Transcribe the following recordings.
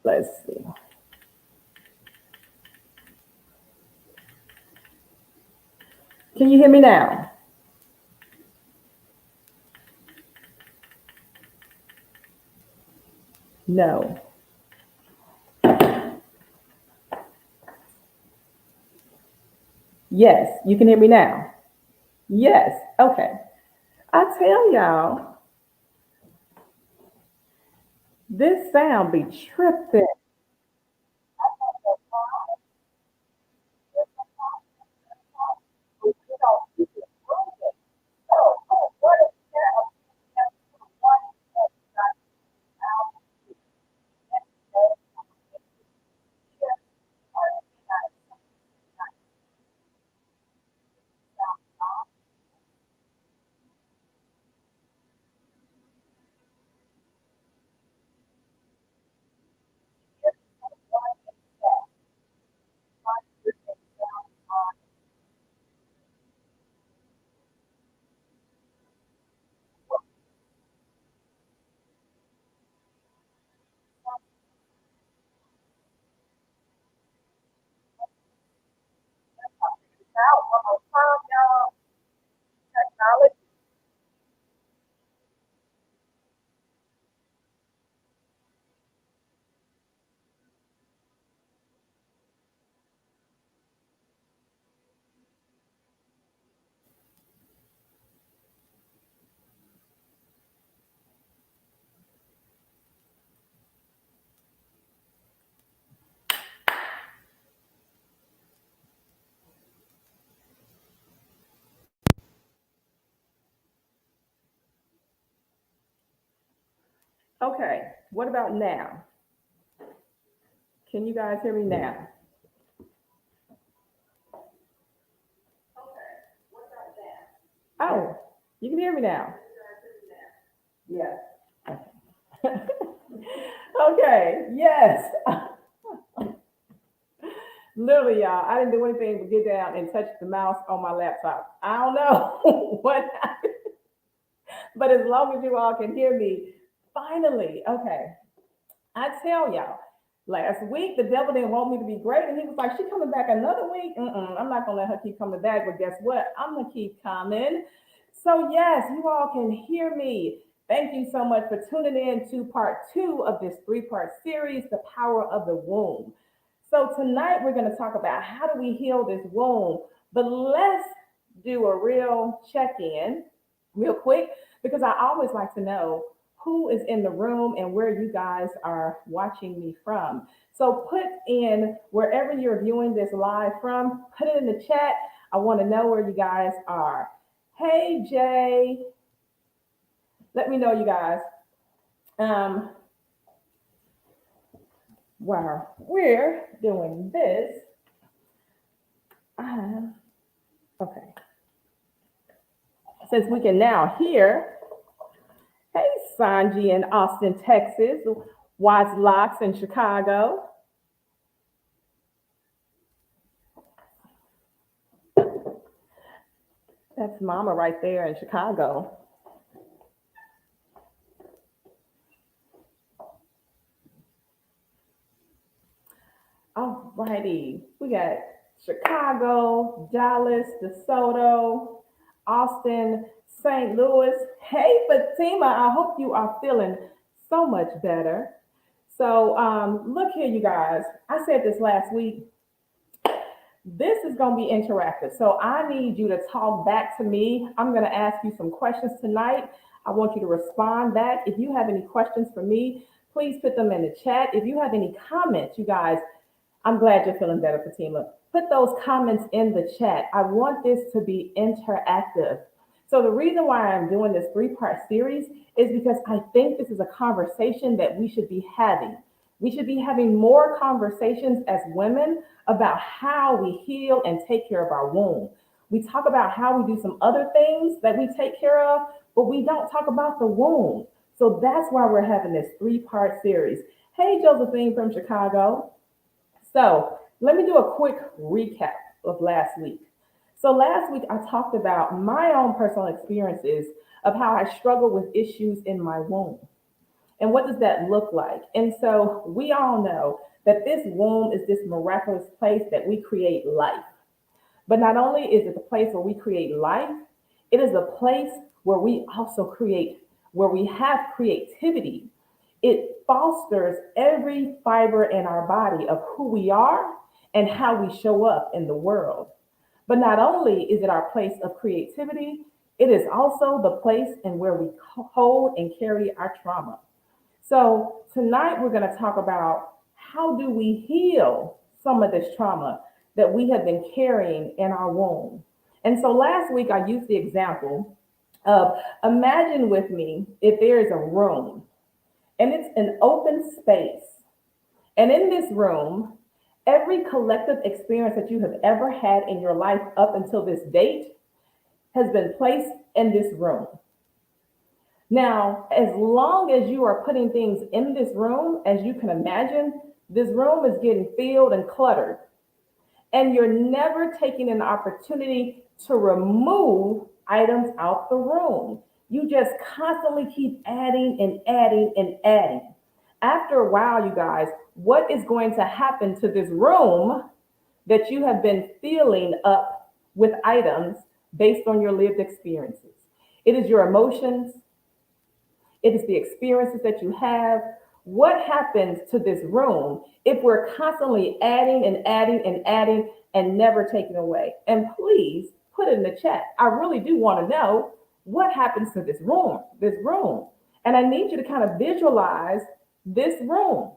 Let's see. Can you hear me now? No. Yes, you can hear me now. Yes. Okay. I tell y'all, this sound be tripping. Okay, what about now? Can you guys hear me now? Oh, you can hear me now. Yes. Okay, yes. Literally, y'all, I didn't do anything but get down and touch the mouse on my laptop. I don't know what happened, but as long as you all can hear me, finally, okay. I tell y'all, last week the devil didn't want me to be great, and he was like, "She coming back another week? I'm not gonna let her keep coming back." But guess what? I'm gonna keep coming. So yes, you all can hear me. Thank you so much for tuning in to part 2 of this 3-part series, The Power of the Womb. So tonight we're going to talk about how do we heal this womb, but let's do a real check-in real quick because I always like to know who is in the room and where you guys are watching me from. So put in wherever you're viewing this live from, put it in the chat. I want to know where you guys are. Hey Jay, let me know you guys. Um, while we're doing this, uh, okay, since we can now hear, hey Sanji in Austin, Texas, Wise Locks in Chicago. That's Mama right there in Chicago. All righty. We got Chicago, Dallas, DeSoto, Austin, St. Louis. Hey, Fatima, I hope you are feeling so much better. So, look here, you guys. I said this last week. This is going to be interactive. So, I need you to talk back to me. I'm going to ask you some questions tonight. I want you to respond back. If you have any questions for me, please put them in the chat. If you have any comments, you guys, I'm glad you're feeling better, Fatima. Put those comments in the chat. I want this to be interactive. So the reason why I'm doing this 3-part series is because I think this is a conversation that we should be having. We should be having more conversations as women about how we heal and take care of our womb. We talk about how we do some other things that we take care of, but we don't talk about the womb. So that's why we're having this 3-part series. Hey, Josephine from Chicago. So let me do a quick recap of last week. So last week I talked about my own personal experiences of how I struggle with issues in my womb. And what does that look like? And so we all know that this womb is this miraculous place that we create life. But not only is it the place where we create life, it is a place where we also create, where we have creativity. It fosters every fiber in our body of who we are and how we show up in the world. But not only is it our place of creativity, it is also the place in where we hold and carry our trauma. So tonight we're going to talk about how do we heal some of this trauma that we have been carrying in our womb. And so last week I used the example of imagine with me if there is a room and it's an open space. And in this room, every collective experience that you have ever had in your life up until this date has been placed in this room. Now, as long as you are putting things in this room, as you can imagine, this room is getting filled and cluttered. And you're never taking an opportunity to remove items out the room. You just constantly keep adding and adding and adding. After a while, you guys, what is going to happen to this room that you have been filling up with items based on your lived experiences? It is your emotions, it is the experiences that you have. What happens to this room if we're constantly adding and adding and adding and never taking away? And please put it in the chat. I really do want to know what happens to this room. And I need you to kind of visualize this room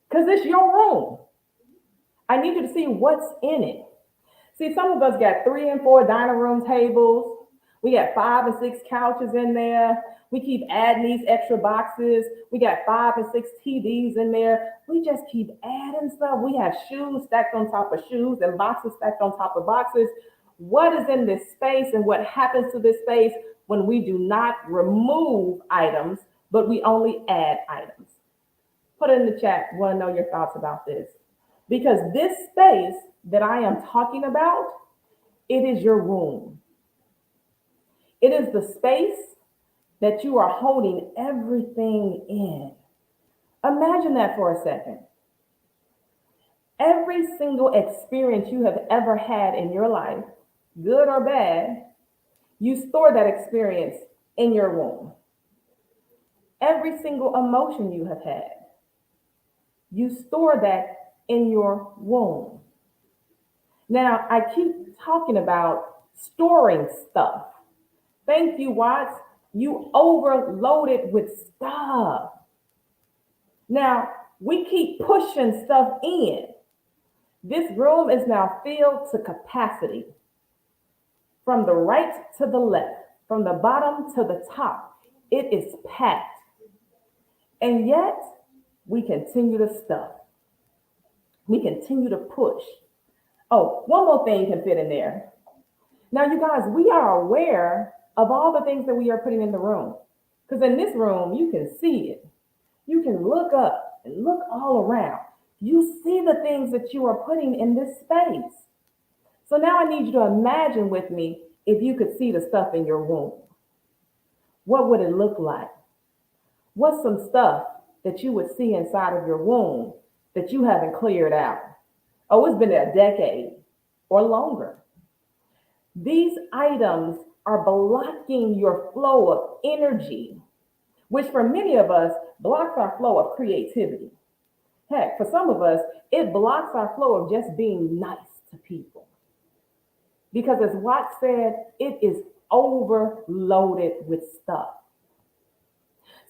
because it's your room. I need you to see what's in it. See, some of us got 3 and 4 dining room tables. We got 5 and 6 couches in there. We keep adding these extra boxes. We got 5 and 6 TVs in there. We just keep adding stuff. We have shoes stacked on top of shoes and boxes stacked on top of boxes. What is in this space and what happens to this space when we do not remove items, but we only add items? Put it in the chat. Want to know your thoughts about this? Because this space that I am talking about, it is your womb. It is the space that you are holding everything in. Imagine that for a second. Every single experience you have ever had in your life, good or bad, you store that experience in your womb. Every single emotion you have had, you store that in your womb. Now, I keep talking about storing stuff. Thank you, Watts. You overloaded with stuff. Now, we keep pushing stuff in. This room is now filled to capacity. From the right to the left, from the bottom to the top, it is packed. And yet, we continue to stuff. We continue to push. Oh, one more thing can fit in there. Now, you guys, we are aware of all the things that we are putting in the room. Because in this room, you can see it. You can look up and look all around. You see the things that you are putting in this space. So now I need you to imagine with me if you could see the stuff in your womb. What would it look like? What's some stuff that you would see inside of your womb that you haven't cleared out? Oh, it's been a decade or longer. These items are blocking your flow of energy, which for many of us blocks our flow of creativity. Heck, for some of us, it blocks our flow of just being nice to people. Because as Watt said, it is overloaded with stuff.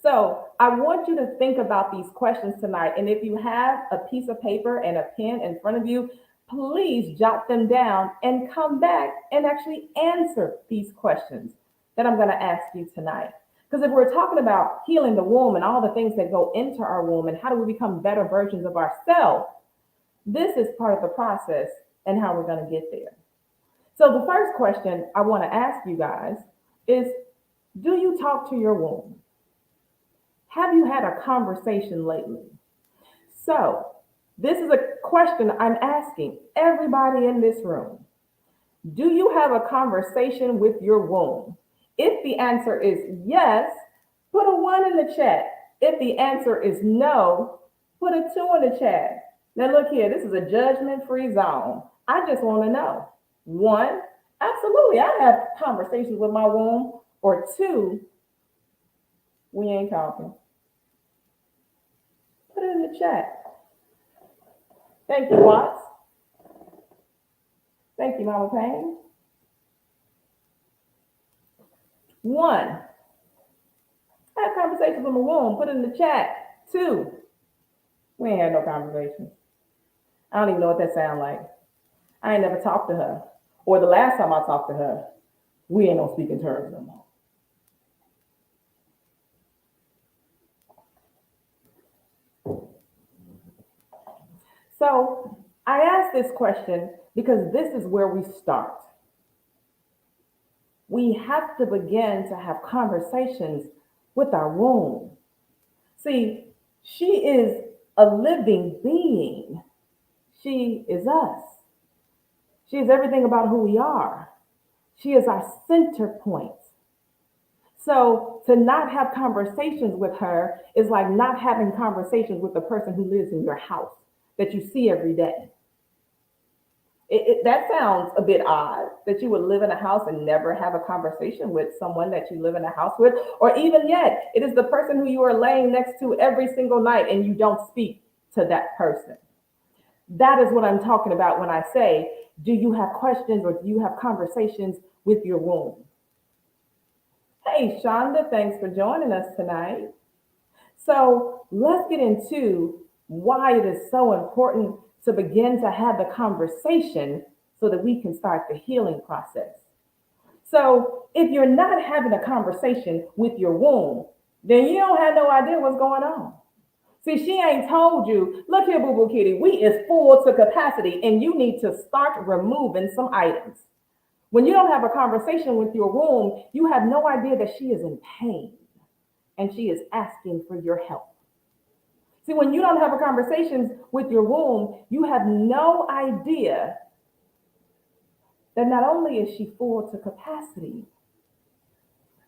So I want you to think about these questions tonight. And if you have a piece of paper and a pen in front of you, please jot them down and come back and actually answer these questions that I'm going to ask you tonight. Because if we're talking about healing the womb and all the things that go into our womb and how do we become better versions of ourselves, this is part of the process and how we're going to get there. So the first question I want to ask you guys is, do you talk to your womb? Have you had a conversation lately? So this is a question I'm asking everybody in this room. Do you have a conversation with your womb? If the answer is yes, put a 1 in the chat. If the answer is no, put a 2 in the chat. Now look here, this is a judgment-free zone. I just want to know. 1, absolutely, I have conversations with my womb. Or 2, we ain't talking. Put it in the chat. Thank you, Watts. Thank you, Mama Payne. 1, I have conversations with my womb. Put it in the chat. 2, we ain't had no conversations. I don't even know what that sounds like. I ain't never talked to her. Or the last time I talked to her, we ain't on speaking terms no more. So I ask this question because this is where we start. We have to begin to have conversations with our womb. See, she is a living being. She is us. She is everything about who we are. She is our center point. So to not have conversations with her is like not having conversations with the person who lives in your house that you see every day. That sounds a bit odd, that you would live in a house and never have a conversation with someone that you live in a house with, or even yet, it is the person who you are laying next to every single night and you don't speak to that person. That is what I'm talking about when I say, do you have questions or do you have conversations with your womb? Hey, Shonda, thanks for joining us tonight. So let's get into why it is so important to begin to have the conversation so that we can start the healing process. So if you're not having a conversation with your womb, then you don't have no idea what's going on. See, she ain't told you, look here, boo boo kitty, we is full to capacity and you need to start removing some items. When you don't have a conversation with your womb, you have no idea that she is in pain and she is asking for your help. See, when you don't have a conversation with your womb, you have no idea that not only is she full to capacity,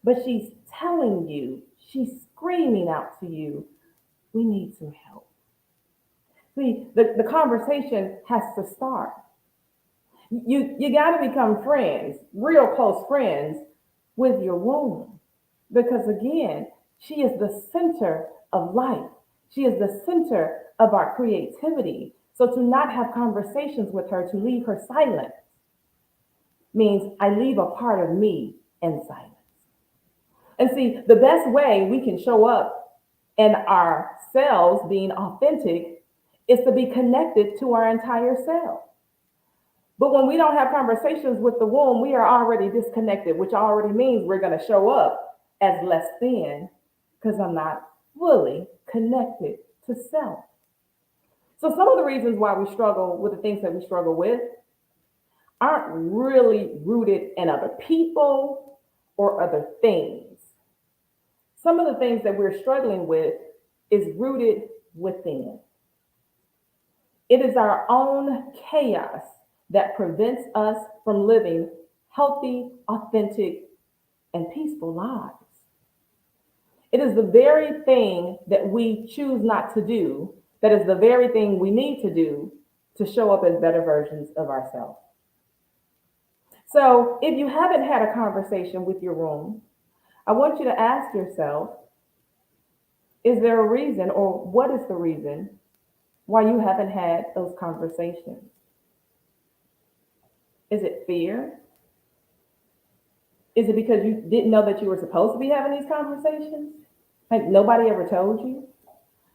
but she's telling you, she's screaming out to you, we need some help. See, the conversation has to start. You got to become friends, real close friends with your womb. Because again, she is the center of life. She is the center of our creativity. So to not have conversations with her, to leave her silent, means I leave a part of me in silence. And see, the best way we can show up in ourselves being authentic is to be connected to our entire self. But when we don't have conversations with the womb, we are already disconnected, which already means we're going to show up as less than because I'm not fully connected to self. So some of the reasons why we struggle with the things that we struggle with aren't really rooted in other people or other things. Some of the things that we're struggling with is rooted within. It is our own chaos that prevents us from living healthy, authentic, and peaceful lives. It is the very thing that we choose not to do that is the very thing we need to do to show up as better versions of ourselves. So if you haven't had a conversation with your womb, I want you to ask yourself, is there a reason or what is the reason why you haven't had those conversations? Is it fear? Is it because you didn't know that you were supposed to be having these conversations? Like nobody ever told you?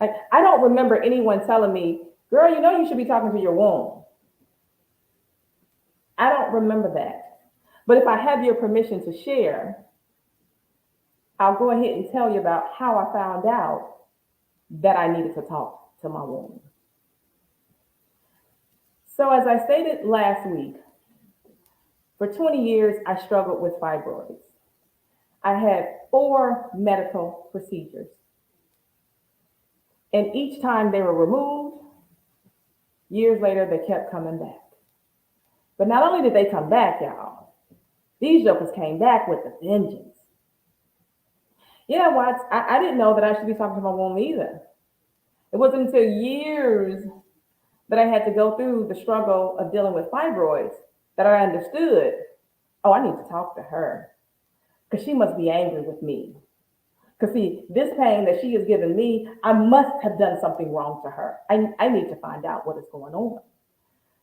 Like I don't remember anyone telling me, girl, you know you should be talking to your womb. I don't remember that. But if I have your permission to share, I'll go ahead and tell you about how I found out that I needed to talk to my womb. So as I stated last week, for 20 years, I struggled with fibroids. I had 4 medical procedures. And each time they were removed, years later, they kept coming back. But not only did they come back, y'all, these jokers came back with a vengeance. You know what? I didn't know that I should be talking to my womb either. It wasn't until years that I had to go through the struggle of dealing with fibroids that I understood, oh, I need to talk to her because she must be angry with me. Because see, this pain that she has given me, I must have done something wrong to her. I need to find out what is going on.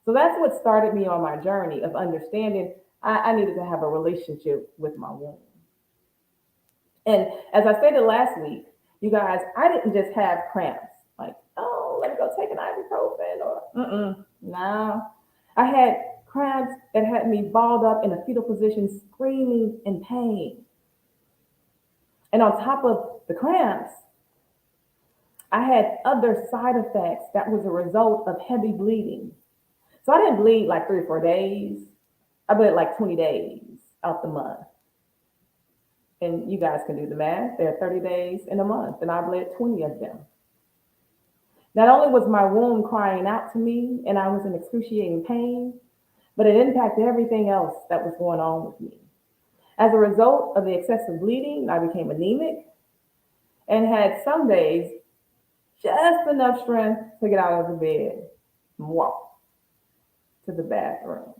So that's what started me on my journey of understanding I needed to have a relationship with my womb. And as I stated last week, you guys, I didn't just have cramps. Like, oh, let me go take an ibuprofen or, no. I had cramps that had me balled up in a fetal position, screaming in pain. And on top of the cramps, I had other side effects that was a result of heavy bleeding. So I didn't bleed like 3 or 4 days. I bled like 20 days out the month. And you guys can do the math. There are 30 days in a month, and I bled 20 of them. Not only was my womb crying out to me, and I was in excruciating pain, but it impacted everything else that was going on with me. As a result of the excessive bleeding, I became anemic and had some days just enough strength to get out of the bed and walk to the bathroom.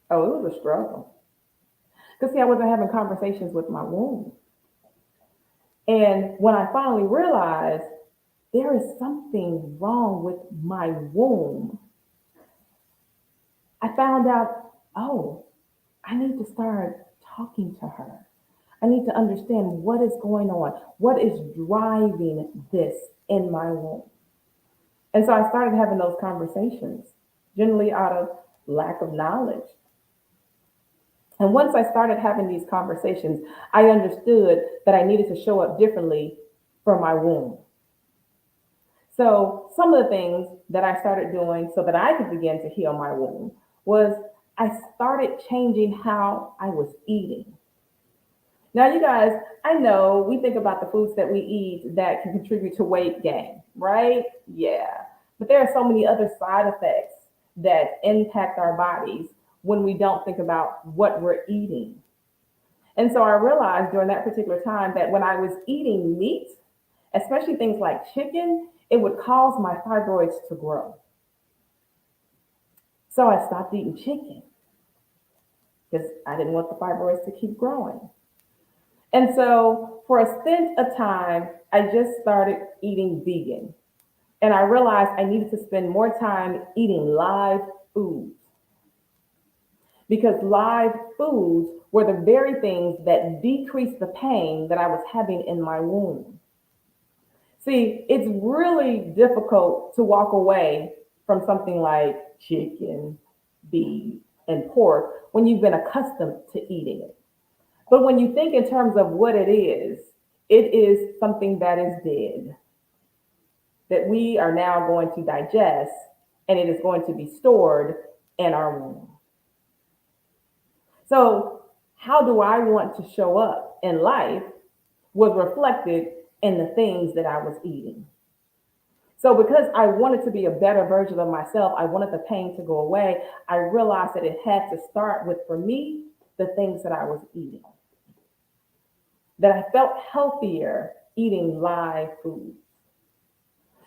Oh, it was a struggle. Because see, I wasn't having conversations with my womb. And when I finally realized there is something wrong with my womb, I found out, oh, I need to start talking to her. I need to understand what is going on, what is driving this in my womb. And so I started having those conversations, generally out of lack of knowledge. And once I started having these conversations, I understood that I needed to show up differently for my womb. So, some of the things that I started doing so that I could begin to heal my womb was I started changing how I was eating. Now, you guys, I know we think about the foods that we eat that can contribute to weight gain, right? Yeah. But there are so many other side effects that impact our bodies when we don't think about what we're eating. And so I realized during that particular time that when I was eating meat, especially things like chicken, it would cause my fibroids to grow. So I stopped eating chicken because I didn't want the fibroids to keep growing. And so for a stint of time, I just started eating vegan. And I realized I needed to spend more time eating live foods because live foods were the very things that decreased the pain that I was having in my womb. See, it's really difficult to walk away from something like chicken, beef, and pork when you've been accustomed to eating it. But when you think in terms of what it is something that is dead, that we are now going to digest, and it is going to be stored in our womb. So, how do I want to show up in life was reflected in the things that I was eating. So, because I wanted to be a better version of myself, I wanted the pain to go away. I realized that it had to start with, for me, the things that I was eating. That I felt healthier eating live food.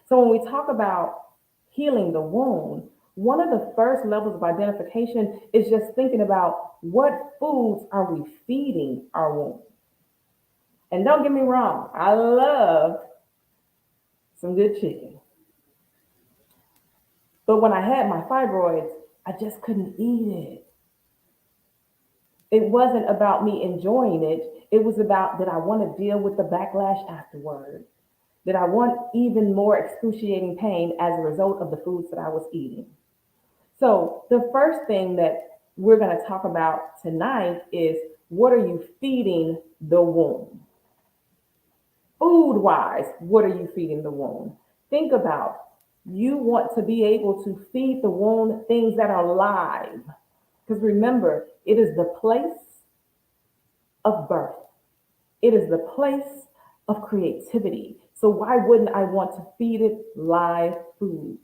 So when we talk about healing the wound, one of the first levels of identification is just thinking about what foods are we feeding our womb. And don't get me wrong, I love some good chicken. But when I had my fibroids, I just couldn't eat it. It wasn't about me enjoying it. It was about that I want to deal with the backlash afterward, that I want even more excruciating pain as a result of the foods that I was eating. So, the first thing that we're going to talk about tonight is what are you feeding the womb? Food wise, what are you feeding the womb? Think about you want to be able to feed the womb things that are live. Because remember, it is the place of birth. It is the place of creativity. So why wouldn't I want to feed it live foods?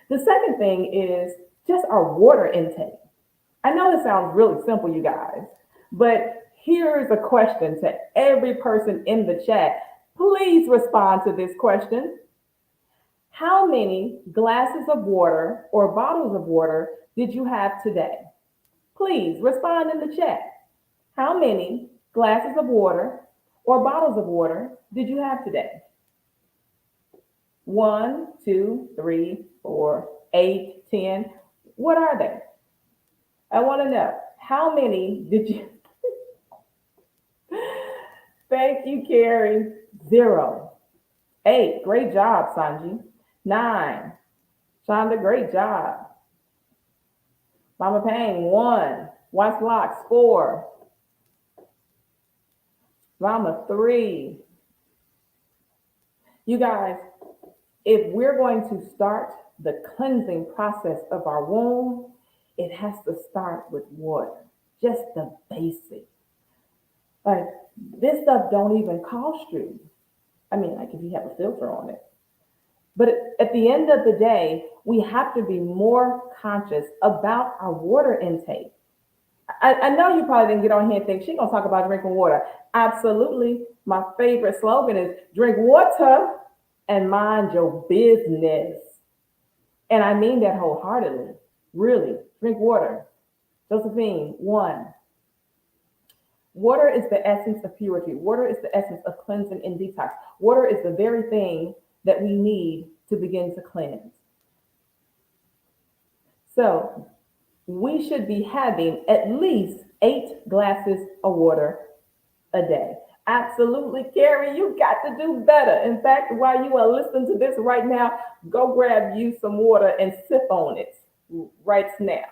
The second thing is just our water intake. I know this sounds really simple, you guys, but here is a question to every person in the chat. Please respond to this question. How many glasses of water or bottles of water did you have today? Please respond in the chat. How many glasses of water or bottles of water did you have today? 1, 2, 3, 4, 8, 10. What are they? I want to know. How many did you? Thank you, Carrie. 0. 8. Great job, Sanji. 9. Shonda, great job. Mama Payne, 1. Watch Locks, 4. Mama, 3. You guys, if we're going to start the cleansing process of our womb, it has to start with water, just the basic. Like this stuff don't even cost you. I mean, like if you have a filter on it. But at the end of the day, we have to be more conscious about our water intake. I know you probably didn't get on here and think she's gonna talk about drinking water. Absolutely. My favorite slogan is drink water and mind your business. And I mean that wholeheartedly. Really, drink water. Josephine, 1. Water is the essence of purity. Water is the essence of cleansing and detox. Water is the very thing that we need to begin to cleanse. So we should be having at least 8 glasses of water a day. Absolutely, Carrie, you got to do better. In fact, while you are listening to this right now, go grab you some water and sip on it right now.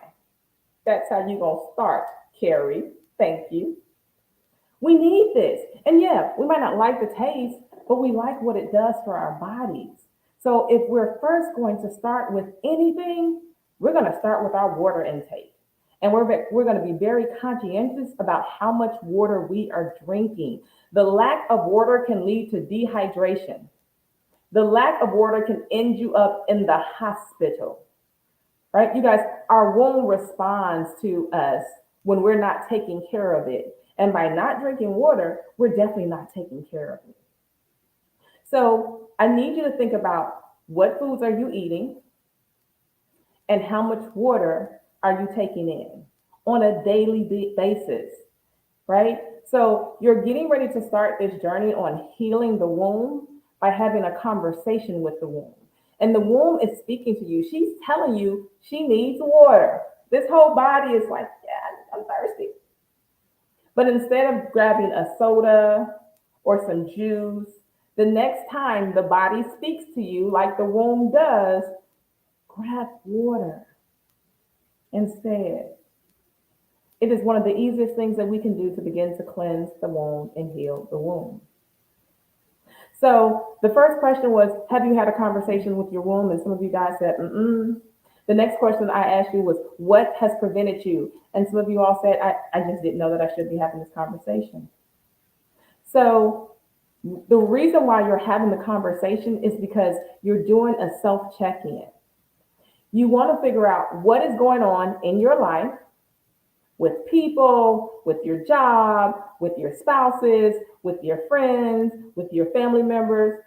That's how you're going to start Carrie, thank you. We need this. And yeah, we might not like the taste, but we like what it does for our bodies. So if we're first going to start with anything, we're going to start with our water intake. And we're going to be very conscientious about how much water we are drinking. The lack of water can lead to dehydration. The lack of water can end you up in the hospital, right? You guys, our womb responds to us when we're not taking care of it. And by not drinking water, we're definitely not taking care of it. So I need you to think about what foods are you eating and how much water are you taking in on a daily basis, right? So you're getting ready to start this journey on healing the womb by having a conversation with the womb. And the womb is speaking to you. She's telling you she needs water. This whole body is like, yeah, I'm thirsty. But instead of grabbing a soda or some juice, the next time the body speaks to you, like the womb does, grab water instead. It is one of the easiest things that we can do to begin to cleanse the womb and heal the womb. So the first question was, have you had a conversation with your womb? And some of you guys said, mm-mm. The next question I asked you was, what has prevented you? And some of you all said, I just didn't know that I should be having this conversation. So the reason why you're having the conversation is because you're doing a self check-in. You want to figure out what is going on in your life with people, with your job, with your spouses, with your friends, with your family members.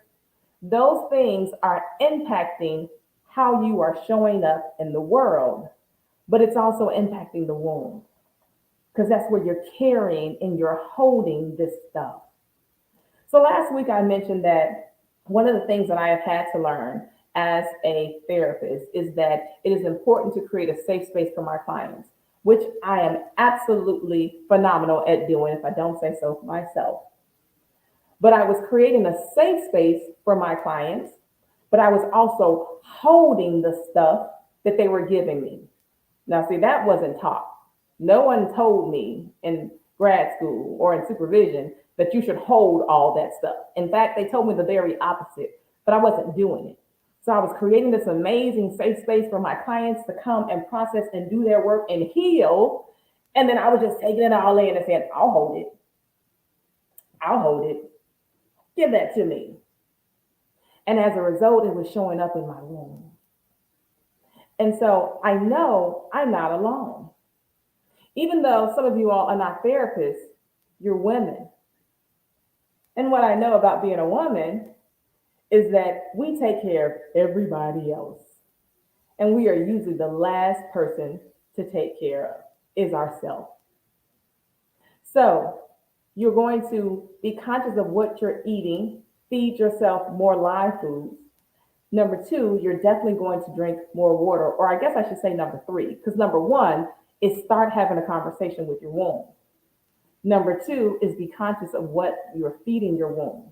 Those things are impacting how you are showing up in the world, but it's also impacting the womb because that's where you're carrying and you're holding this stuff. So last week I mentioned that one of the things that I have had to learn as a therapist is that it is important to create a safe space for my clients, which I am absolutely phenomenal at doing, if I don't say so myself. But I was creating a safe space for my clients, but I was also holding the stuff that they were giving me. Now, see, that wasn't taught. No one told me in grad school or in supervision that you should hold all that stuff. In fact, they told me the very opposite, but I wasn't doing it. So I was creating this amazing safe space for my clients to come and process and do their work and heal. And then I was just taking it all in and saying, I'll hold it. I'll hold it. Give that to me. And as a result, it was showing up in my womb. And so I know I'm not alone. Even though some of you all are not therapists, you're women. And what I know about being a woman is that we take care of everybody else. And we are usually the last person to take care of is ourselves. So you're going to be conscious of what you're eating, feed yourself more live foods. Number two, you're definitely going to drink more water, or I guess I should say number three, because number one is start having a conversation with your womb. Number two is be conscious of what you're feeding your womb.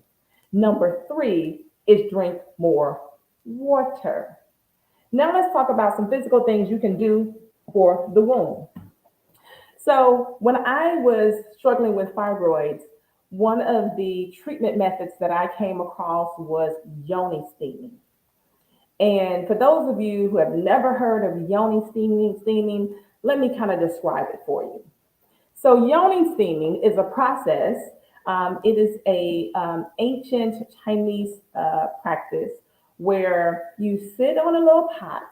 Number three is drink more water. Now let's talk about some physical things you can do for the womb. So when I was struggling with fibroids, one of the treatment methods that I came across was yoni steaming. And for those of you who have never heard of yoni steaming, let me kind of describe it for you. So yoni steaming is a process. It is a ancient Chinese practice where you sit on a little pot,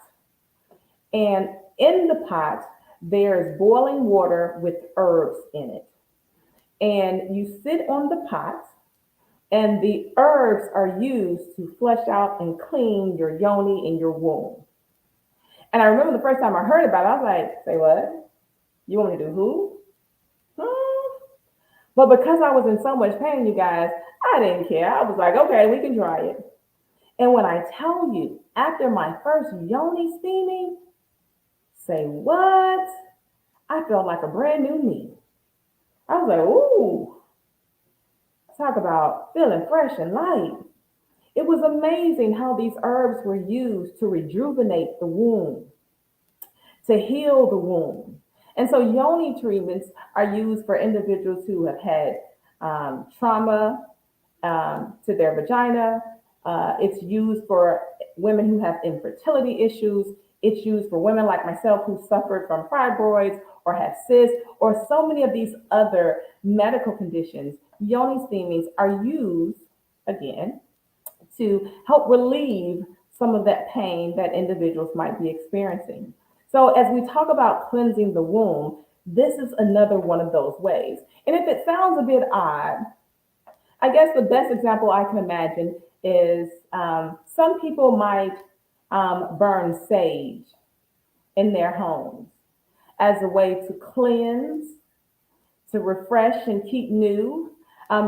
and in the pot there's boiling water with herbs in it. And you sit on the pot, and the herbs are used to flush out and clean your yoni and your womb. And I remember the first time I heard about it, I was like, say what? You want me to do who? But because I was in so much pain, you guys, I didn't care. I was like, okay, we can try it. And when I tell you, after my first yoni steaming, say what? I felt like a brand new me. I was like, ooh, talk about feeling fresh and light. It was amazing how these herbs were used to rejuvenate the womb, to heal the womb. And so yoni treatments are used for individuals who have had trauma to their vagina. It's used for women who have infertility issues. It's used for women like myself who suffered from fibroids or have cysts or so many of these other medical conditions. Yoni steamings are used, again, to help relieve some of that pain that individuals might be experiencing. So, as we talk about cleansing the womb, this is another one of those ways. And if it sounds a bit odd, I guess the best example I can imagine is some people might burn sage in their homes as a way to cleanse, to refresh and keep new,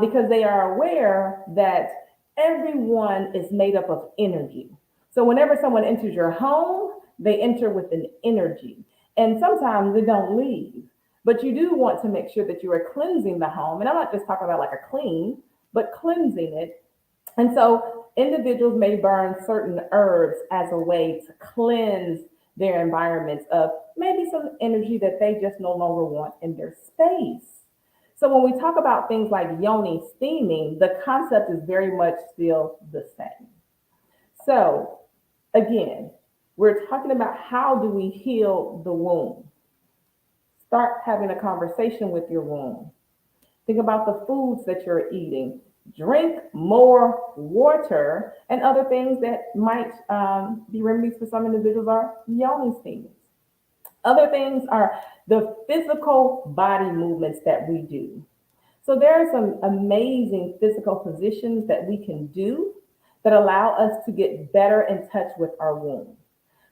because they are aware that everyone is made up of energy. So whenever someone enters your home, they enter with an energy. And sometimes they don't leave. But you do want to make sure that you are cleansing the home. And I'm not just talking about like a clean, but cleansing it. And so individuals may burn certain herbs as a way to cleanse their environments of maybe some energy that they just no longer want in their space. So when we talk about things like yoni steaming, the concept is very much still the same. So again, we're talking about how do we heal the womb? Start having a conversation with your womb. Think about the foods that you're eating. Drink more water, and other things that might be remedies for some individuals are yoni steaming. Other things are the physical body movements that we do. So there are some amazing physical positions that we can do that allow us to get better in touch with our womb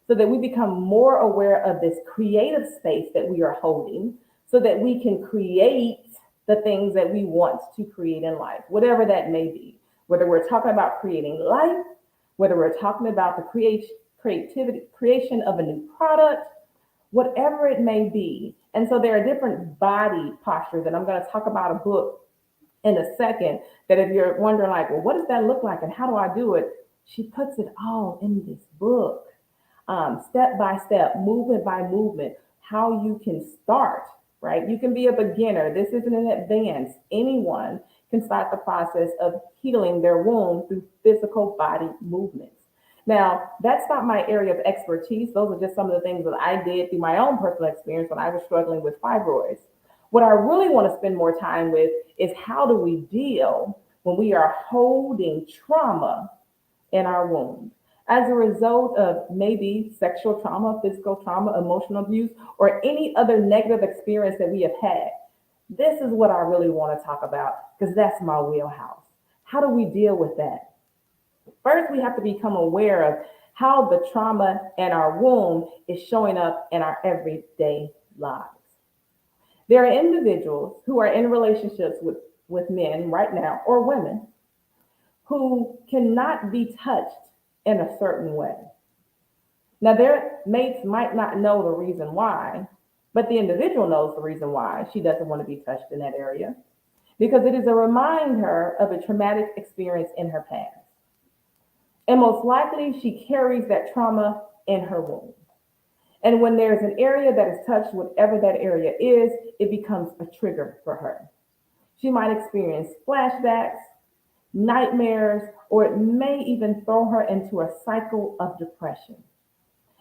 so that we become more aware of this creative space that we are holding so that we can create the things that we want to create in life, whatever that may be. Whether we're talking about creating life, whether we're talking about the creation of a new product, whatever it may be. And so there are different body postures, and I'm going to talk about a book in a second that if you're wondering like, well, what does that look like and how do I do it? She puts it all in this book, step by step, movement by movement, how you can start, right? You can be a beginner. This isn't an advance. Anyone can start the process of healing their womb through physical body movements. Now, that's not my area of expertise. Those are just some of the things that I did through my own personal experience when I was struggling with fibroids. What I really want to spend more time with is how do we deal when we are holding trauma in our womb as a result of maybe sexual trauma, physical trauma, emotional abuse, or any other negative experience that we have had. This is what I really want to talk about because that's my wheelhouse. How do we deal with that? First, we have to become aware of how the trauma in our womb is showing up in our everyday lives. There are individuals who are in relationships with men right now or women who cannot be touched in a certain way. Now, their mates might not know the reason why, but the individual knows the reason why she doesn't want to be touched in that area because it is a reminder of a traumatic experience in her past. And most likely, she carries that trauma in her womb. And when there's an area that is touched, whatever that area is, it becomes a trigger for her. She might experience flashbacks, nightmares, or it may even throw her into a cycle of depression.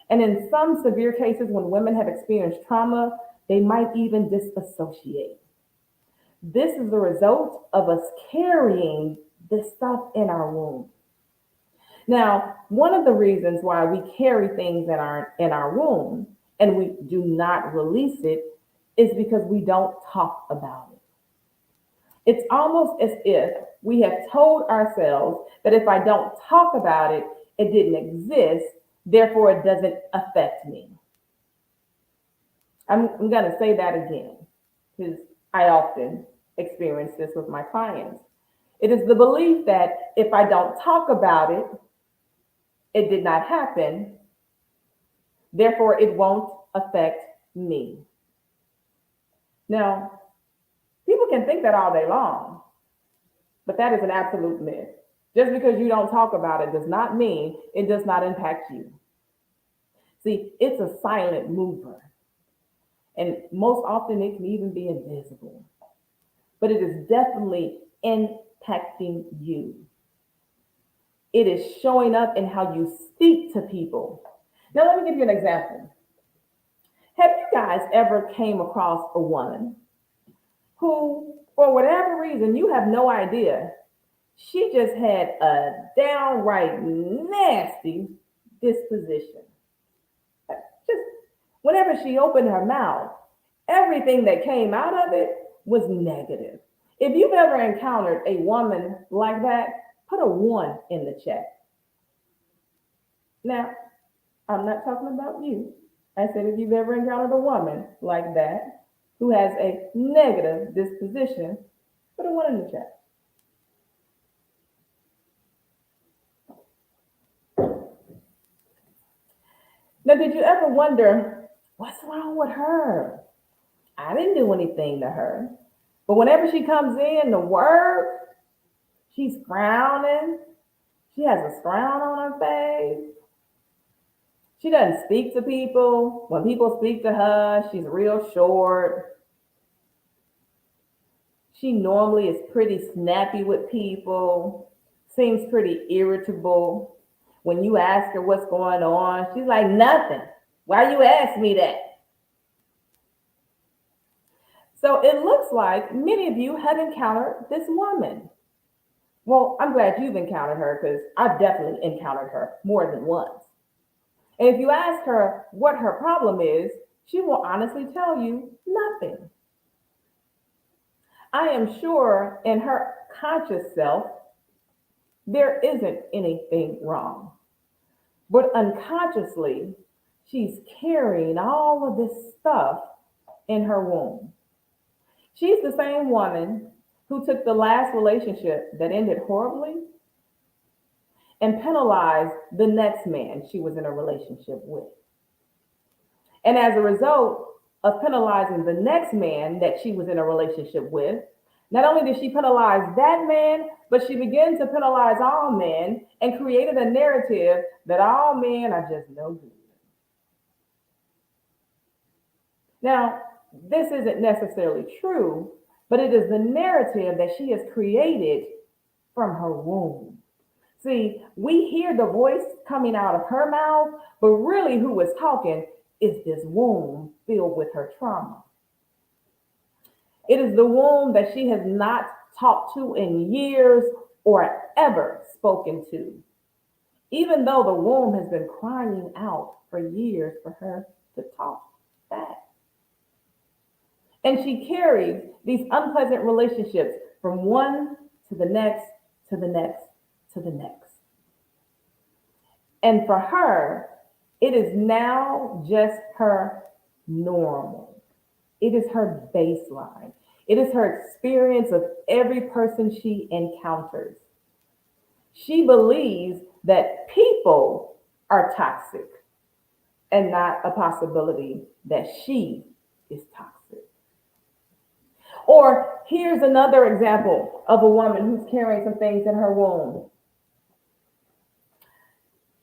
And in some severe cases, when women have experienced trauma, they might even disassociate. This is the result of us carrying this stuff in our womb. Now, one of the reasons why we carry things in our womb and we do not release it is because we don't talk about it. It's almost as if we have told ourselves that if I don't talk about it, it didn't exist, therefore it doesn't affect me. I'm going to say that again because I often experience this with my clients. It is the belief that if I don't talk about it, it did not happen, therefore it won't affect me. Now, people can think that all day long, but that is an absolute myth. Just because you don't talk about it does not mean it does not impact you. See, it's a silent mover. And most often it can even be invisible, but it is definitely impacting you. It is showing up in how you speak to people. Now, let me give you an example. Have you guys ever came across a woman who, for whatever reason, you have no idea, she just had a downright nasty disposition? Just whenever she opened her mouth, everything that came out of it was negative. If you've ever encountered a woman like that, put a one in the chat. Now, I'm not talking about you. I said if you've ever encountered a woman like that who has a negative disposition, put a one in the chat. Now, did you ever wonder what's wrong with her? I didn't do anything to her. But whenever she comes in to work, she's frowning. She has a frown on her face. She doesn't speak to people. When people speak to her, she's real short. She normally is pretty snappy with people, seems pretty irritable. When you ask her what's going on, she's like, nothing. Why you ask me that? So it looks like many of you have encountered this woman. Well, I'm glad you've encountered her because I've definitely encountered her more than once. And if you ask her what her problem is, she will honestly tell you nothing. I am sure in her conscious self, there isn't anything wrong. But unconsciously, she's carrying all of this stuff in her womb. She's the same woman who took the last relationship that ended horribly and penalized the next man she was in a relationship with. And as a result of penalizing the next man that she was in a relationship with, not only did she penalize that man, but she began to penalize all men and created a narrative that all men are just no good. Now, this isn't necessarily true, but it is the narrative that she has created from her womb. See, we hear the voice coming out of her mouth, but really who is talking is this womb filled with her trauma. It is the womb that she has not talked to in years or ever spoken to, even though the womb has been crying out for years for her to talk back. And she carries these unpleasant relationships from one to the next, to the next, to the next. And for her, it is now just her normal. It is her baseline. It is her experience of every person she encounters. She believes that people are toxic and not a possibility that she is toxic. Or here's another example of a woman who's carrying some things in her womb.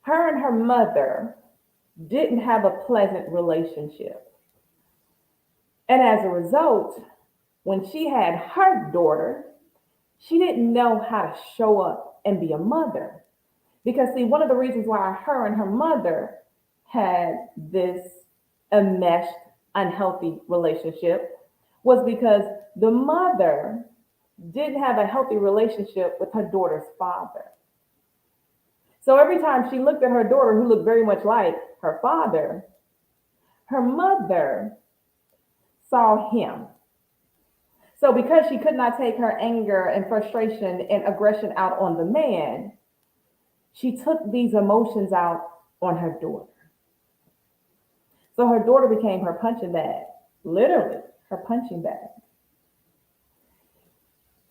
Her and her mother didn't have a pleasant relationship. And as a result, when she had her daughter, she didn't know how to show up and be a mother. Because, see, one of the reasons why her and her mother had this enmeshed, unhealthy relationship was because the mother didn't have a healthy relationship with her daughter's father. So every time she looked at her daughter, who looked very much like her father, her mother saw him. So because she could not take her anger and frustration and aggression out on the man, she took these emotions out on her daughter. So her daughter became her punching bag, literally her punching bag.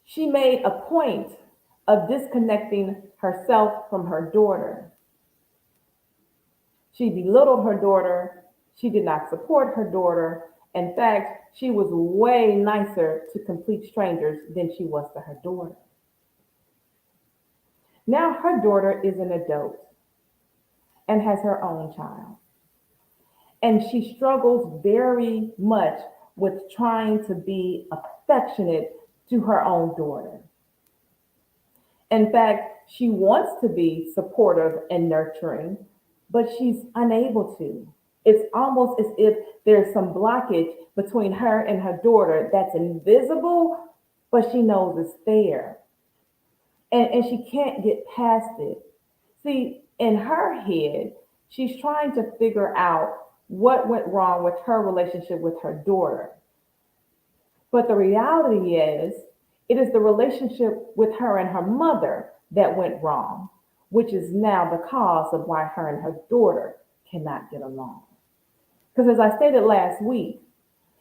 She made a point of disconnecting herself from her daughter. She belittled her daughter. She did not support her daughter. In fact, she was way nicer to complete strangers than she was to her daughter. Now her daughter is an adult and has her own child. And she struggles very much with trying to be affectionate to her own daughter. In fact, she wants to be supportive and nurturing, but she's unable to. It's almost as if there's some blockage between her and her daughter that's invisible, but she knows it's there. And she can't get past it. See, in her head, she's trying to figure out what went wrong with her relationship with her daughter. But the reality is, it is the relationship with her and her mother that went wrong, which is now the cause of why her and her daughter cannot get along. Because as I stated last week,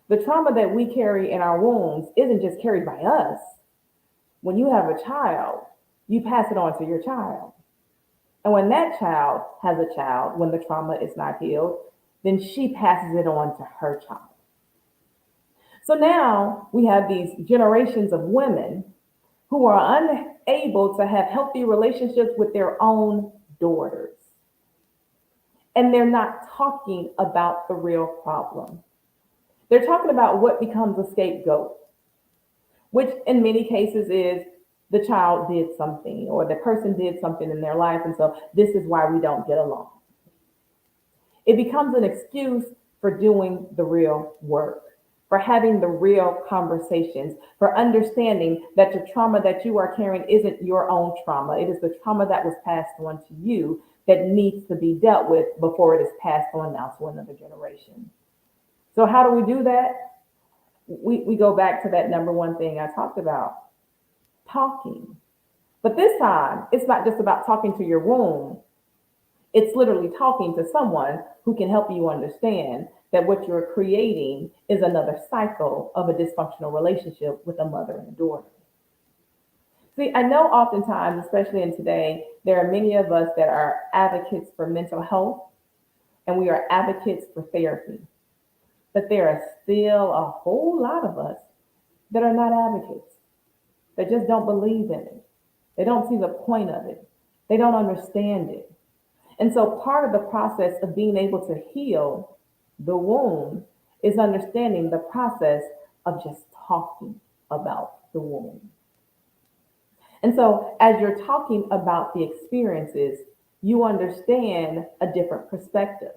the trauma that we carry in our wombs isn't just carried by us. When you have a child, you pass it on to your child. And when that child has a child, when the trauma is not healed, then she passes it on to her child. So now we have these generations of women who are unable to have healthy relationships with their own daughters. And they're not talking about the real problem. They're talking about what becomes a scapegoat, which in many cases is the child did something or the person did something in their life. And so this is why we don't get along. It becomes an excuse for doing the real work, for having the real conversations, for understanding that the trauma that you are carrying isn't your own trauma. It is the trauma that was passed on to you that needs to be dealt with before it is passed on now to another generation. So, how do we do that? We go back to that number one thing I talked about, talking. But this time, it's not just about talking to your womb. It's literally talking to someone who can help you understand that what you're creating is another cycle of a dysfunctional relationship with a mother and a daughter. See, I know oftentimes, especially in today, there are many of us that are advocates for mental health and we are advocates for therapy. But there are still a whole lot of us that are not advocates. They just don't believe in it. They don't see the point of it. They don't understand it. And so part of the process of being able to heal the wound is understanding the process of just talking about the wound. And so as you're talking about the experiences, you understand a different perspective.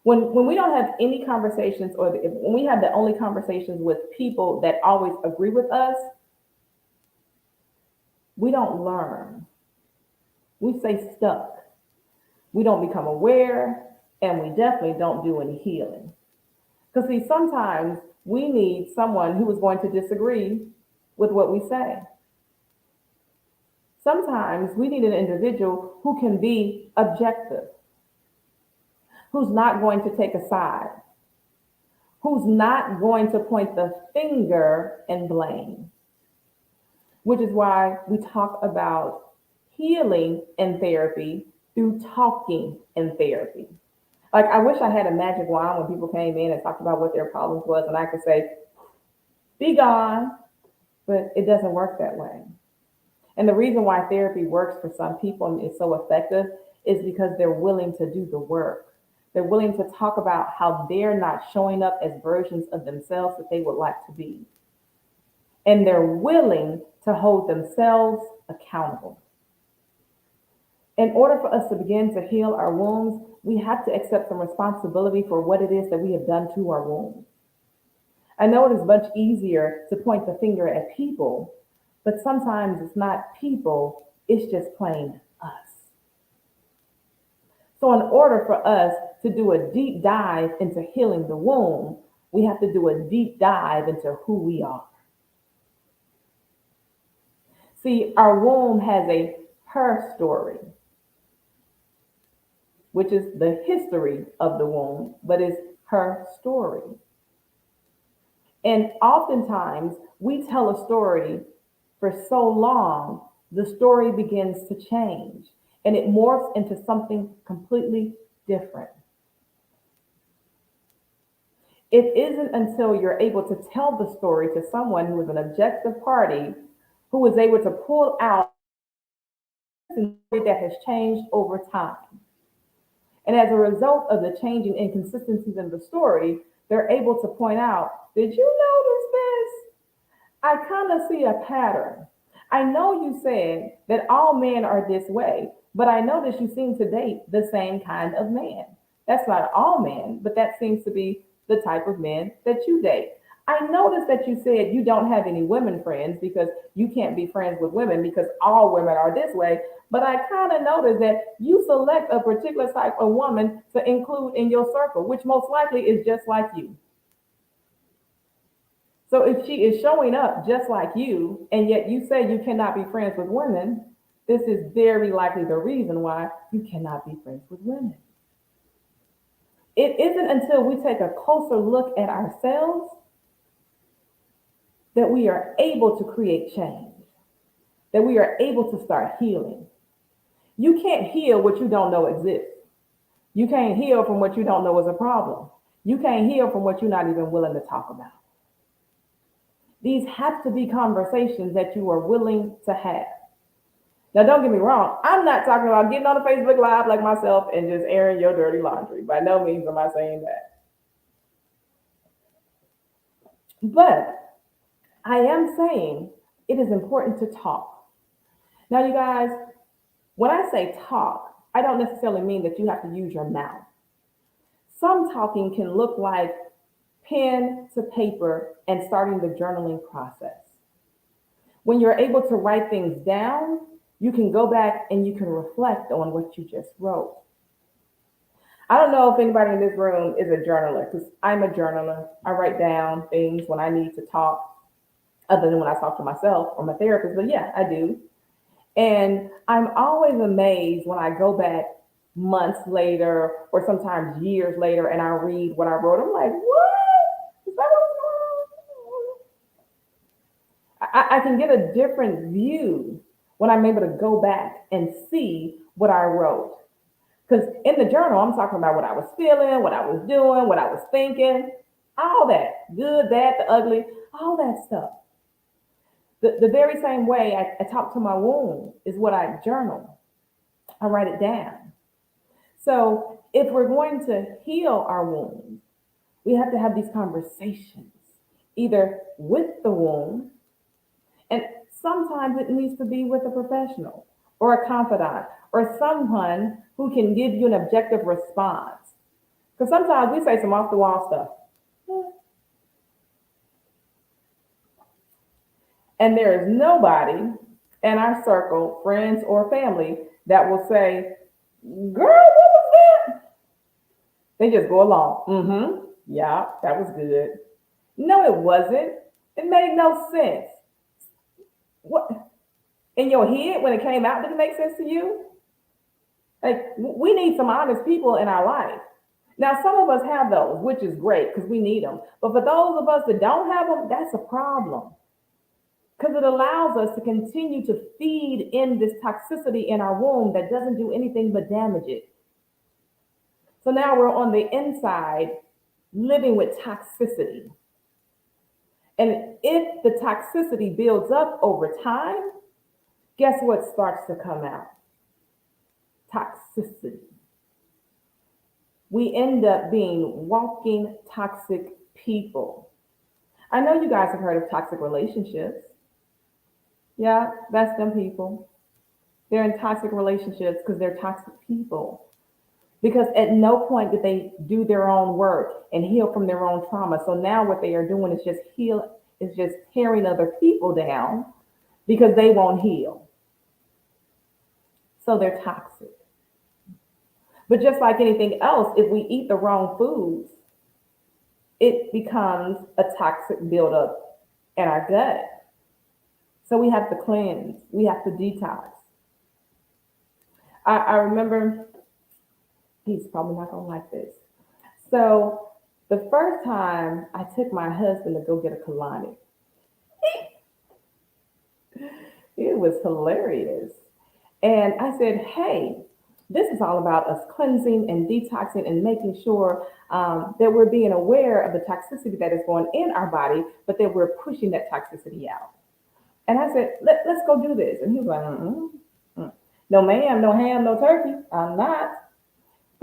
When we don't have any conversations or when we have the only conversations with people that always agree with us, we don't learn. We stay stuck. We don't become aware, and we definitely don't do any healing. Because, see, sometimes we need someone who is going to disagree with what we say. Sometimes we need an individual who can be objective, who's not going to take a side, who's not going to point the finger and blame, which is why we talk about healing in therapy through talking in therapy. Like, I wish I had a magic wand when people came in and talked about what their problems was, and I could say, be gone, but it doesn't work that way. And the reason why therapy works for some people and is so effective is because they're willing to do the work. They're willing to talk about how they're not showing up as versions of themselves that they would like to be. And they're willing to hold themselves accountable. In order for us to begin to heal our wounds, we have to accept some responsibility for what it is that we have done to our wounds. I know it is much easier to point the finger at people, but sometimes it's not people, it's just plain us. So in order for us to do a deep dive into healing the womb, we have to do a deep dive into who we are. See, our womb has a her story, which is the history of the womb, but it's her story. And oftentimes we tell a story for so long, the story begins to change and it morphs into something completely different. It isn't until you're able to tell the story to someone who is an objective party who is able to pull out a story that has changed over time. And as a result of the changing inconsistencies in the story, they're able to point out, did you notice this? I kind of see a pattern. I know you said that all men are this way, but I notice you seem to date the same kind of man. That's not all men, but that seems to be the type of men that you date. I noticed that you said you don't have any women friends because you can't be friends with women because all women are this way. But I kind of noticed that you select a particular type of woman to include in your circle, which most likely is just like you. So if she is showing up just like you, and yet you say you cannot be friends with women, this is very likely the reason why you cannot be friends with women. It isn't until we take a closer look at ourselves that we are able to create change, that we are able to start healing. You can't heal what you don't know exists. You can't heal from what you don't know is a problem. You can't heal from what you're not even willing to talk about. These have to be conversations that you are willing to have. Now, don't get me wrong. I'm not talking about getting on a Facebook Live like myself and just airing your dirty laundry. By no means am I saying that. But I am saying it is important to talk. Now, you guys, when I say talk, I don't necessarily mean that you have to use your mouth. Some talking can look like pen to paper and starting the journaling process. When you're able to write things down, you can go back and you can reflect on what you just wrote. I don't know if anybody in this room is a journaler because I'm a journaler. I write down things when I need to talk, other than when I talk to myself or my therapist, but yeah, I do. And I'm always amazed when I go back months later or sometimes years later and I read what I wrote. I'm like, what? Is that what's going on? I can get a different view when I'm able to go back and see what I wrote. Because in the journal, I'm talking about what I was feeling, what I was doing, what I was thinking, all that good, bad, the ugly, all that stuff. The very same way I talk to my wound is what I journal. I write it down. So if we're going to heal our wounds, we have to have these conversations, either with the wound, and sometimes it needs to be with a professional or a confidant or someone who can give you an objective response. Because sometimes we say some off the wall stuff. And there is nobody in our circle, friends or family, that will say, girl, what was that? They just go along. Mm-hmm. Yeah, that was good. No, it wasn't. It made no sense. What in your head when it came out, did it make sense to you? Like we need some honest people in our life. Now, some of us have those, which is great because we need them. But for those of us that don't have them, that's a problem because it allows us to continue to feed in this toxicity in our womb that doesn't do anything but damage it. So now we're on the inside living with toxicity. And if the toxicity builds up over time, guess what starts to come out? Toxicity. We end up being walking toxic people. I know you guys have heard of toxic relationships. Yeah, that's them people. They're in toxic relationships because they're toxic people. Because at no point did they do their own work and heal from their own trauma. So now what they are doing is just tearing other people down because they won't heal. So they're toxic. But just like anything else, if we eat the wrong foods, it becomes a toxic buildup in our gut. So we have to cleanse, we have to detox. I remember, he's probably not gonna like this. So the first time I took my husband to go get a colonic, it was hilarious. And I said, hey, this is all about us cleansing and detoxing and making sure that we're being aware of the toxicity that is going in our body, but that we're pushing that toxicity out. And I said, let's go do this. And he was like, no ma'am, no ham, no turkey. I'm not.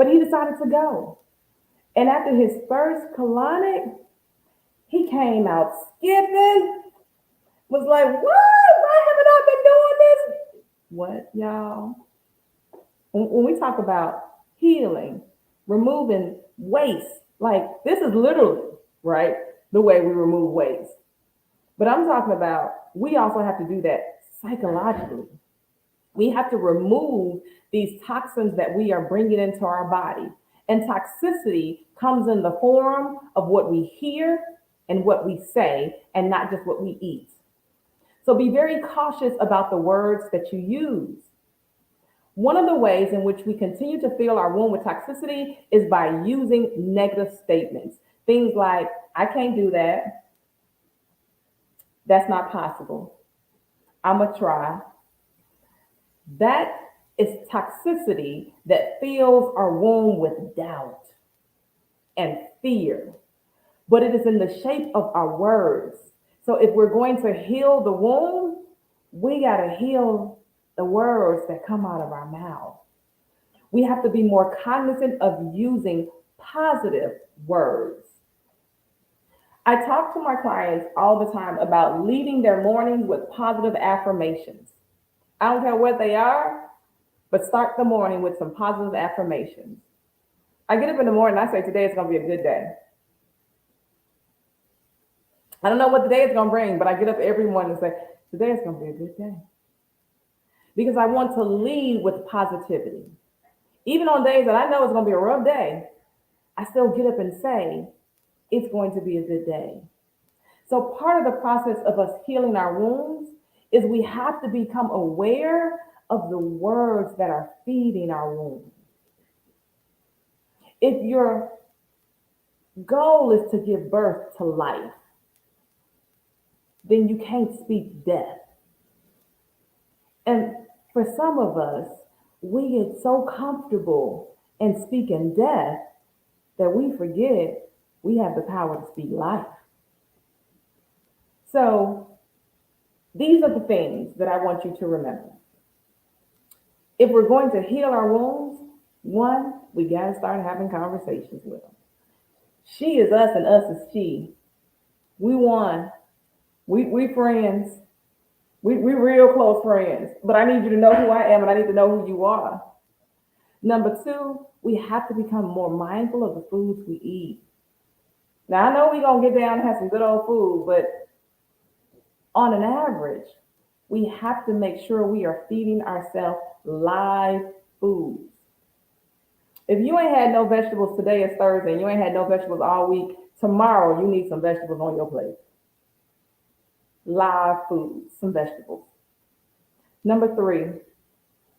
But he decided to go. And after his first colonic, he came out skipping, was like, what? Why haven't I been doing this? What, y'all? When we talk about healing, removing waste, like this is literally, right, the way we remove waste. But I'm talking about we also have to do that psychologically. We have to remove these toxins that we are bringing into our body. And toxicity comes in the form of what we hear and what we say, and not just what we eat. So be very cautious about the words that you use. One of the ways in which we continue to fill our womb with toxicity is by using negative statements. Things like, I can't do that. That's not possible. I'm going to try. That is toxicity that fills our womb with doubt and fear, but it is in the shape of our words. So if we're going to heal the womb, we got to heal the words that come out of our mouth. We have to be more cognizant of using positive words. I talk to my clients all the time about leading their mornings with positive affirmations. I don't care what they are, but start the morning with some positive affirmations. I get up in the morning and I say, today is going to be a good day. I don't know what the day is going to bring, but I get up every morning and say, today is going to be a good day. Because I want to lead with positivity. Even on days that I know it's going to be a rough day, I still get up and say, it's going to be a good day. So part of the process of us healing our wounds is we have to become aware of the words that are feeding our wounds. If your goal is to give birth to life, then you can't speak death. And for some of us, we get so comfortable in speaking death that we forget we have the power to speak life. So these are the things that I want you to remember. If we're going to heal our wounds, one, we got to start having conversations with them. She is us and us is she. We won. We friends. We real close friends. But I need you to know who I am and I need to know who you are. Number two, we have to become more mindful of the foods we eat. Now, I know we're going to get down and have some good old food, but on an average, we have to make sure we are feeding ourselves live foods. If you ain't had no vegetables, today is Thursday, and you ain't had no vegetables all week, tomorrow you need some vegetables on your plate. Live foods, some vegetables. Number three,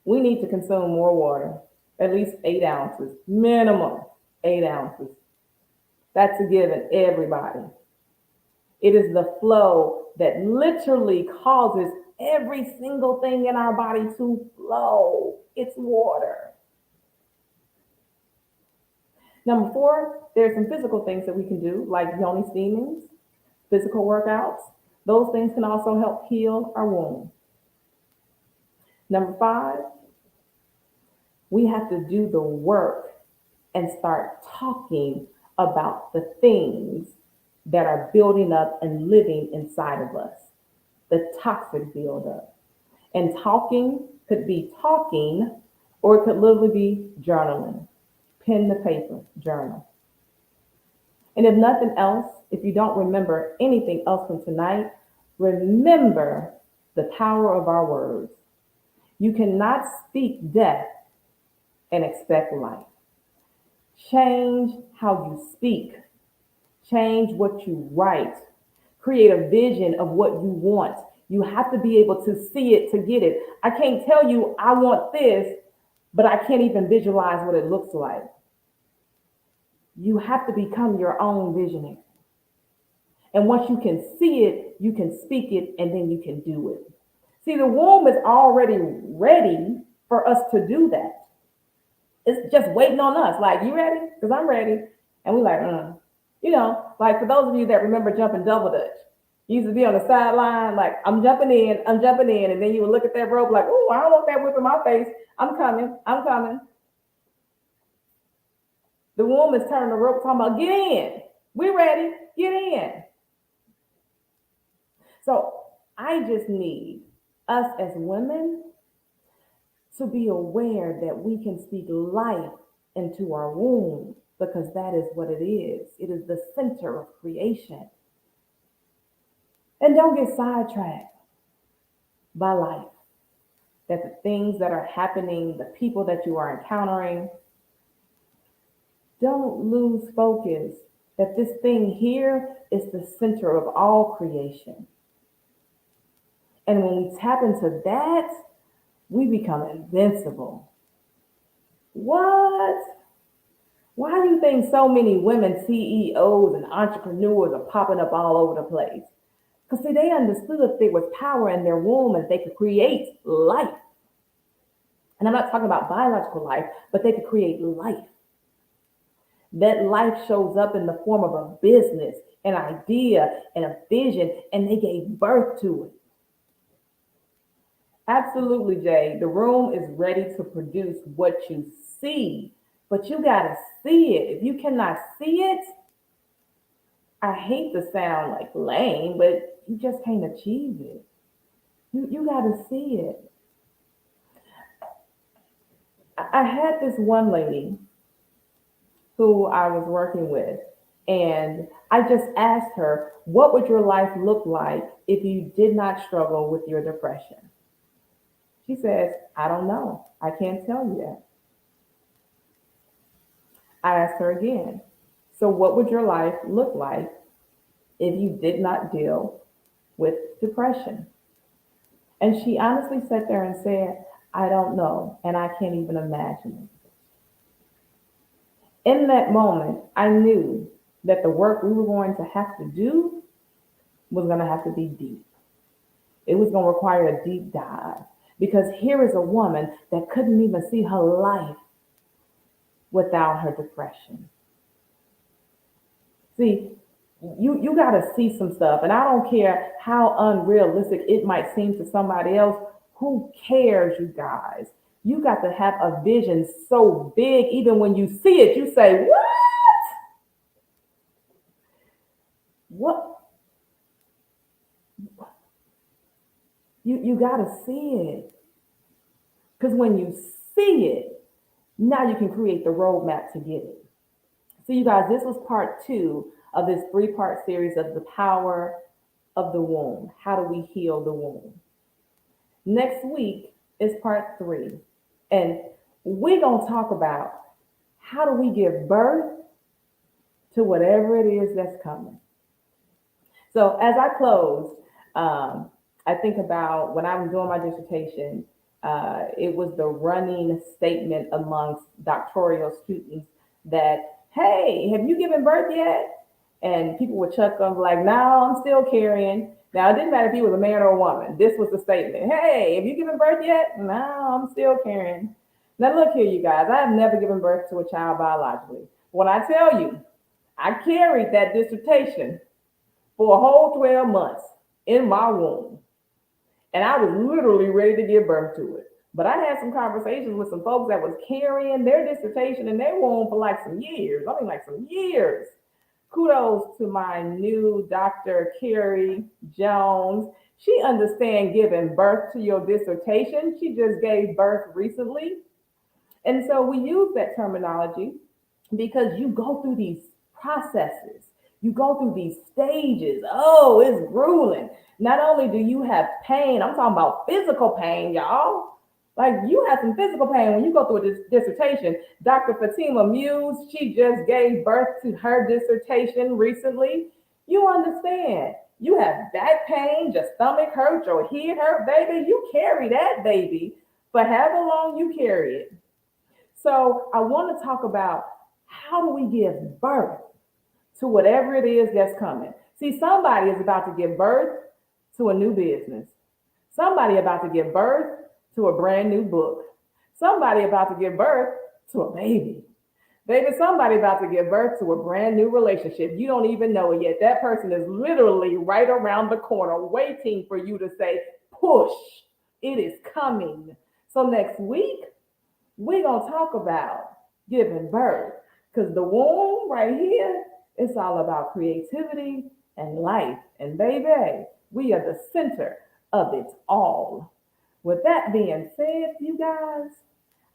we need to consume more water, at least 8 ounces, minimum 8 ounces. That's a given, everybody. It is the flow that literally causes every single thing in our body to flow. It's water. Number four, there's some physical things that we can do, like yoni steamings, physical workouts. Those things can also help heal our womb. Number five, we have to do the work and start talking about the things that are building up and living inside of us, the toxic buildup. And talking could be talking, or it could literally be journaling. Pen to paper, journal. And if nothing else, if you don't remember anything else from tonight, remember the power of our words. You cannot speak death and expect life. Change how you speak. Change what you write. Create a vision of what you want. You have to be able to see it to get it. I can't tell you I want this, but I can't even visualize what it looks like. You have to become your own visionary. And once you can see it, you can speak it, and then you can do it. See, the womb is already ready for us to do that. It's just waiting on us. Like, you ready? Because I'm ready. And we like, like for those of you that remember jumping double dutch, you used to be on the sideline, like, I'm jumping in. And then you would look at that rope like, oh, I don't want that whip in my face. I'm coming. The womb is turning the rope, talking about, get in. We're ready. Get in. So I just need us as women to be aware that we can speak life into our womb because that is what it is. It is the center of creation. And don't get sidetracked by life, that the things that are happening, the people that you are encountering, don't lose focus that this thing here is the center of all creation. And when we tap into that, we become invincible. What? Why do you think so many women CEOs and entrepreneurs are popping up all over the place? Because see, they understood that there was power in their womb and they could create life. And I'm not talking about biological life, but they could create life. That life shows up in the form of a business, an idea, and a vision, and they gave birth to it. Absolutely, Jay. The room is ready to produce what you see, but you got to see it. If you cannot see it, I hate to sound like lame, but you just can't achieve it. You got to see it. I had this one lady who I was working with, and I just asked her, what would your life look like if you did not struggle with your depression? She says, I don't know. I can't tell you that. I asked her again, so what would your life look like if you did not deal with depression? And she honestly sat there and said, I don't know, and I can't even imagine it. In that moment, I knew that the work we were going to have to do was going to have to be deep. It was going to require a deep dive because here is a woman that couldn't even see her life without her depression. See, you got to see some stuff, and I don't care how unrealistic it might seem to somebody else. Who cares, you guys? You got to have a vision so big, even when you see it, you say, "What? What?" You got to see it, because when you see it, now you can create the roadmap to get it. So, you guys, this was part 2 of this 3-part series of the power of the womb. How do we heal the womb? Next week is part 3. And we're going to talk about how do we give birth to whatever it is that's coming. So as I close, I think about when I was doing my dissertation, it was the running statement amongst doctoral students that, hey, have you given birth yet? And people would chuckle like, no, I'm still carrying. Now, it didn't matter if he was a man or a woman. This was the statement. Hey, have you given birth yet? No, I'm still carrying. Now, look here, you guys. I have never given birth to a child biologically. When I tell you, I carried that dissertation for a whole 12 months in my womb. And I was literally ready to give birth to it. But I had some conversations with some folks that was carrying their dissertation in their womb for like some years. I mean, like some years. Kudos to my new Dr. Carrie Jones. She understands giving birth to your dissertation. She just gave birth recently. And so we use that terminology because you go through these processes. You go through these stages. Oh, it's grueling. Not only do you have pain, I'm talking about physical pain, y'all. Like you have some physical pain when you go through a dissertation. Dr. Fatima Muse, she just gave birth to her dissertation recently. You understand. You have back pain, your stomach hurts, your head hurt, baby. You carry that baby for however long you carry it. So I want to talk about how do we give birth to whatever it is that's coming. See, somebody is about to give birth to a new business. Somebody about to give birth to a brand new book. Somebody about to give birth to a baby. Baby, somebody about to give birth to a brand new relationship. You don't even know it yet. That person is literally right around the corner waiting for you to say, push, it is coming. So next week, we're going to talk about giving birth Because the womb right here, it's all about creativity and life. And baby, we are the center of it all. With that being said, you guys,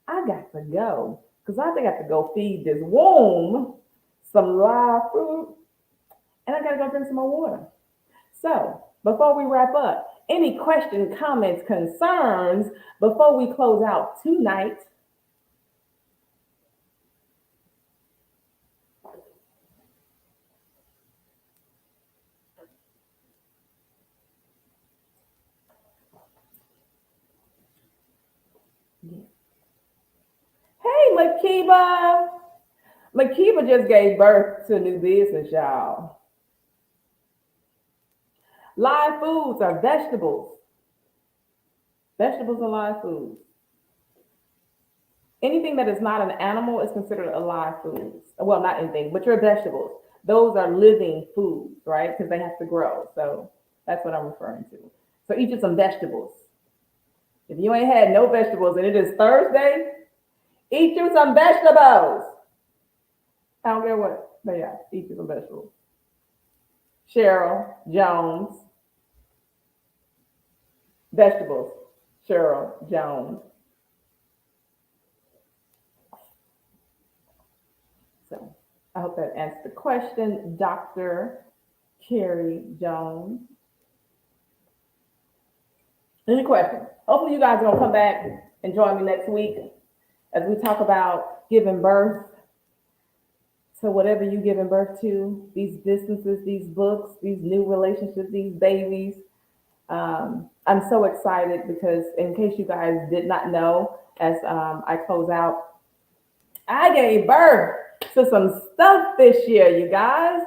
I got to go because I think I have to go feed this womb some live food and I got to go drink some more water. So, before we wrap up, any questions, comments, concerns before we close out tonight? Yeah. Hey, Makiba. Makiba just gave birth to a new business, y'all. Live foods are vegetables. Vegetables are live foods. Anything that is not an animal is considered a live food. Well, not anything, but your vegetables. Those are living foods, right? Because they have to grow. So that's what I'm referring to. So eat you some vegetables. If you ain't had no vegetables and it is Thursday, eat you some vegetables. I don't care what they are. Eat you some vegetables. Cheryl Jones, vegetables. Cheryl Jones. So I hope that answers the question, Dr. Carrie Jones. Any questions? Hopefully you guys are gonna come back and join me next week as we talk about giving birth to whatever you giving birth to, these businesses, these books, these new relationships, these babies. I'm so excited because in case you guys did not know, as I close out, I gave birth to some stuff this year, you guys.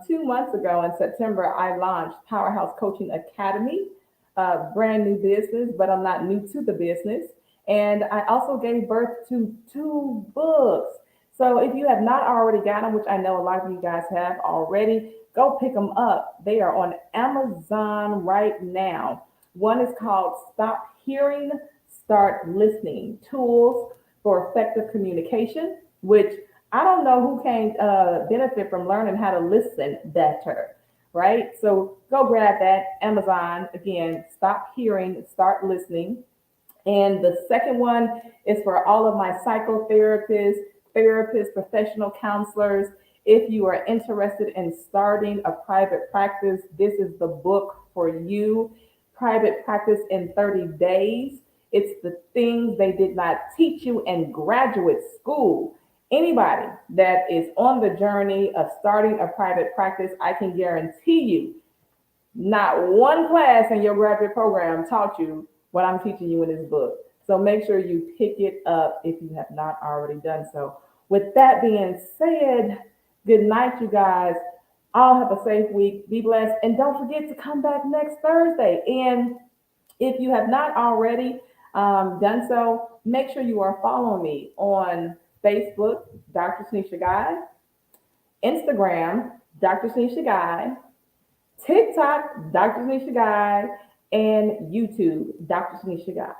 2 months ago in September, I launched Powerhouse Coaching Academy, a brand new business, but I'm not new to the business. And I also gave birth to 2 books. So if you have not already got them, which I know a lot of you guys have already, go pick them up. They are on Amazon right now. One is called Stop Hearing, Start Listening, Tools for Effective Communication, which I don't know who can benefit from learning how to listen better, right? So go grab that, Amazon. Again, Stop Hearing, Start Listening. And the second one is for all of my psychotherapists, therapists, professional counselors. If you are interested in starting a private practice, this is the book for you. Private Practice in 30 Days. It's the things they did not teach you in graduate school. Anybody that is on the journey of starting a private practice, I can guarantee you, not one class in your graduate program taught you what I'm teaching you in this book. So make sure you pick it up if you have not already done so. With that being said, good night, you guys. All have a safe week. Be blessed. And don't forget to come back next Thursday. And if you have not already done so, make sure you are following me on Facebook, Dr. Tanisha Guy, Instagram, Dr. Tanisha Guy, TikTok, Dr. Tanisha Guy, and YouTube, Dr. Tanisha Guy.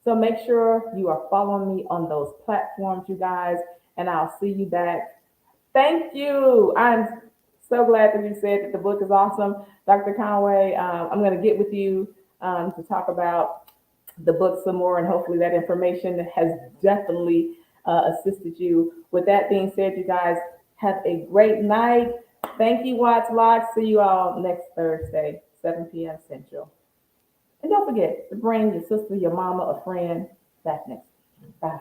So make sure you are following me on those platforms, you guys, and I'll see you back. Thank you. I'm so glad that you said that the book is awesome. Dr. Conway, I'm going to get with you to talk about the book some more, and hopefully that information has definitely assisted you. With that being said, you guys have a great night. Thank you, Watts Locks. See you all next Thursday, 7 p.m. Central. And don't forget to bring your sister, your mama, a friend back next week. Bye.